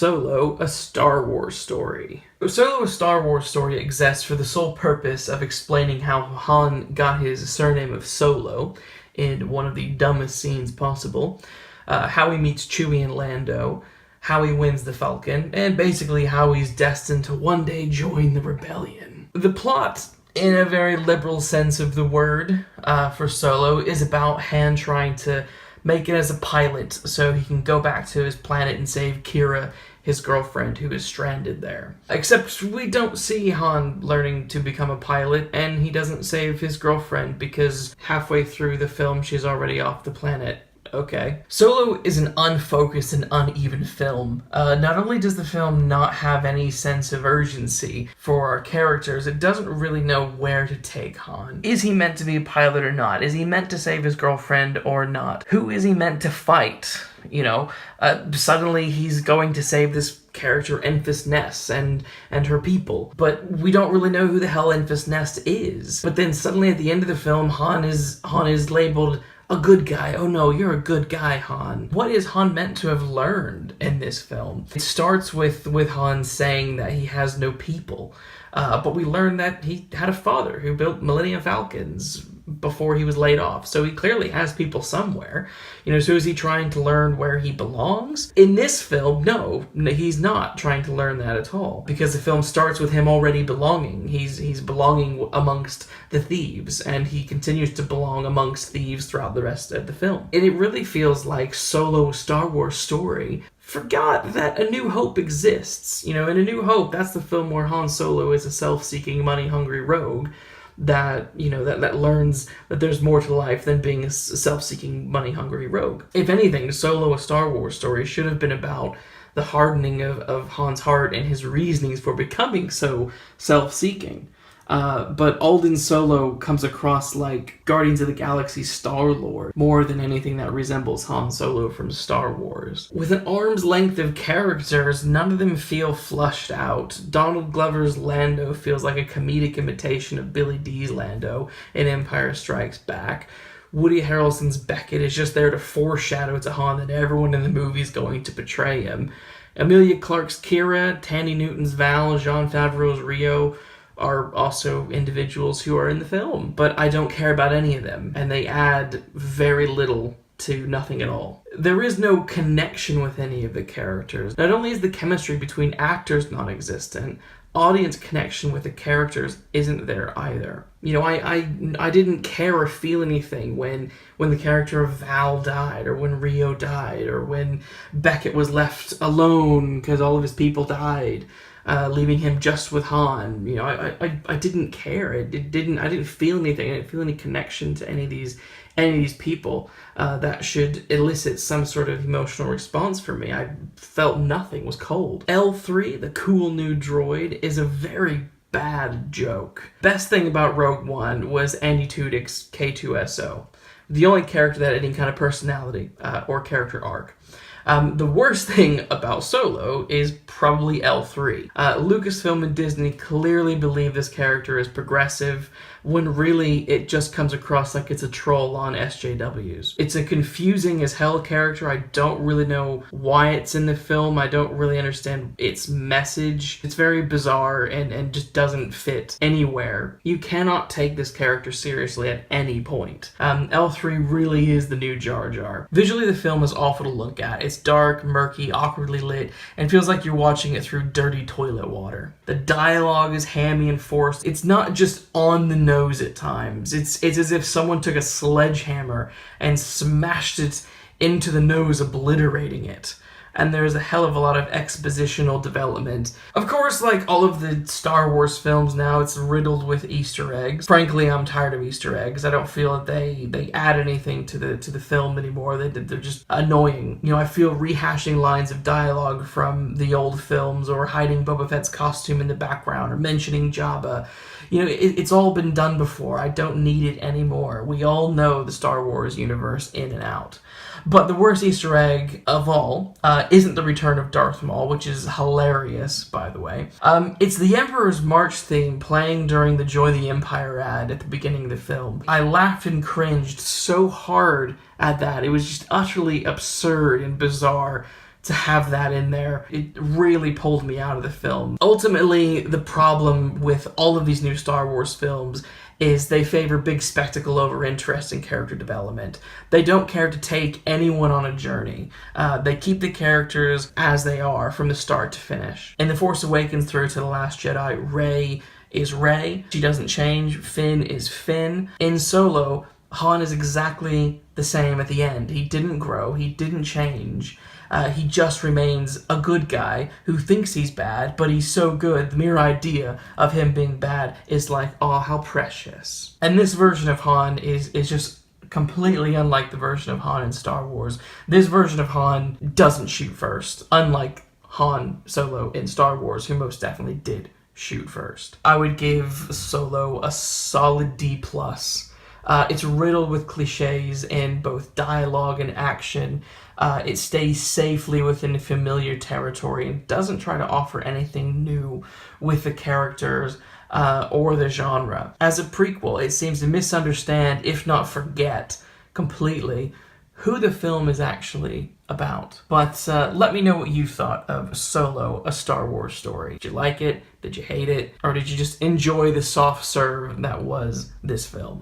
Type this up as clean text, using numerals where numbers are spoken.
Solo, a Star Wars story. Solo, a Star Wars story exists for the sole purpose of explaining how Han got his surname of Solo in one of the dumbest scenes possible, how he meets Chewie and Lando, how he wins the Falcon, and basically how he's destined to one day join the rebellion. The plot, in a very liberal sense of the word, for Solo, is about Han trying to make it as a pilot so he can go back to his planet and save Qi'ra, his girlfriend, who is stranded there. Except we don't see Han learning to become a pilot, and he doesn't save his girlfriend because halfway through the film she's already off the planet. Okay. Solo is an unfocused and uneven film. Not only does the film not have any sense of urgency for our characters, it doesn't really know where to take Han. Is he meant to be a pilot or not? Is he meant to save his girlfriend or not? Who is he meant to fight? Suddenly he's going to save this character Enfys Nest and her people, but we don't really know who the hell Enfys Nest is. But then suddenly at the end of the film, Han is labeled a good guy. Oh no, you're a good guy, Han. What is Han meant to have learned in this film? It starts with Han saying that he has no people, but we learn that he had a father who built Millennium Falcons before he was laid off, so he clearly has people somewhere. So is he trying to learn where he belongs? In this film, no, he's not trying to learn that at all, because the film starts with him already belonging. He's belonging amongst the thieves, and he continues to belong amongst thieves throughout the rest of the film. And it really feels like Solo, a Star Wars story, forgot that A New Hope exists. In A New Hope, that's the film where Han Solo is a self-seeking, money-hungry rogue that learns that there's more to life than being a self-seeking, money-hungry rogue. If anything, Solo, a Star Wars story, should have been about the hardening of Han's heart and his reasonings for becoming so self-seeking. But Alden Solo comes across like Guardians of the Galaxy Star-Lord more than anything that resembles Han Solo from Star Wars. With an arm's length of characters, none of them feel flushed out. Donald Glover's Lando feels like a comedic imitation of Billy Dee's Lando in Empire Strikes Back. Woody Harrelson's Beckett is just there to foreshadow to Han that everyone in the movie is going to betray him. Emilia Clarke's Qi'ra, Tandy Newton's Val, Jon Favreau's Rio are also individuals who are in the film, but I don't care about any of them, and they add very little to nothing at all. There is no connection with any of the characters. Not only is the chemistry between actors non-existent, audience connection with the characters isn't there either. I didn't care or feel anything when the character of Val died, or when Rio died, or when Beckett was left alone because all of his people died, leaving him just with Han. I didn't care. I didn't feel anything. I didn't feel any connection to any of these people that should elicit some sort of emotional response from me. I felt nothing. Was cold. L3, the cool new droid, is a very bad joke. Best thing about Rogue One was Andy Tudyk's K2SO. The only character that had any kind of personality or character arc. The worst thing about Solo is probably L3. Lucasfilm and Disney clearly believe this character is progressive, when really it just comes across like it's a troll on SJWs. It's a confusing as hell character. I don't really know why it's in the film. I don't really understand its message. It's very bizarre and just doesn't fit anywhere. You cannot take this character seriously at any point. L3 really is the new Jar Jar. Visually, the film is awful to look at. It's dark, murky, awkwardly lit, and feels like you're watching it through dirty toilet water. The dialogue is hammy and forced. It's not just on the nose at times. It's as if someone took a sledgehammer and smashed it into the nose, obliterating it. And there's a hell of a lot of expositional development. Of course, like all of the Star Wars films now, it's riddled with Easter eggs. Frankly, I'm tired of Easter eggs. I don't feel that they add anything to the film anymore. They're just annoying. I feel rehashing lines of dialogue from the old films, or hiding Boba Fett's costume in the background, or mentioning Jabba. It's all been done before. I don't need it anymore. We all know the Star Wars universe in and out. But the worst Easter egg of all isn't the return of Darth Maul, which is hilarious, by the way. It's the Emperor's March theme playing during the Joy the Empire ad at the beginning of the film. I laughed and cringed so hard at that. It was just utterly absurd and bizarre to have that in there, it really pulled me out of the film. Ultimately, the problem with all of these new Star Wars films is they favor big spectacle over interesting character development. They don't care to take anyone on a journey. They keep the characters as they are from the start to finish. In The Force Awakens through to The Last Jedi, Rey is Rey. She doesn't change. Finn is Finn. In Solo, Han is exactly the same at the end. He didn't grow. He didn't change. He just remains a good guy who thinks he's bad, but he's so good. The mere idea of him being bad is like, oh, how precious. And this version of Han is just completely unlike the version of Han in Star Wars. This version of Han doesn't shoot first, unlike Han Solo in Star Wars, who most definitely did shoot first. I would give Solo a solid D+. It's riddled with cliches in both dialogue and action. It stays safely within familiar territory and doesn't try to offer anything new with the characters or the genre. As a prequel, it seems to misunderstand, if not forget, completely who the film is actually about. But let me know what you thought of Solo, A Star Wars Story. Did you like it? Did you hate it? Or did you just enjoy the soft serve that was this film?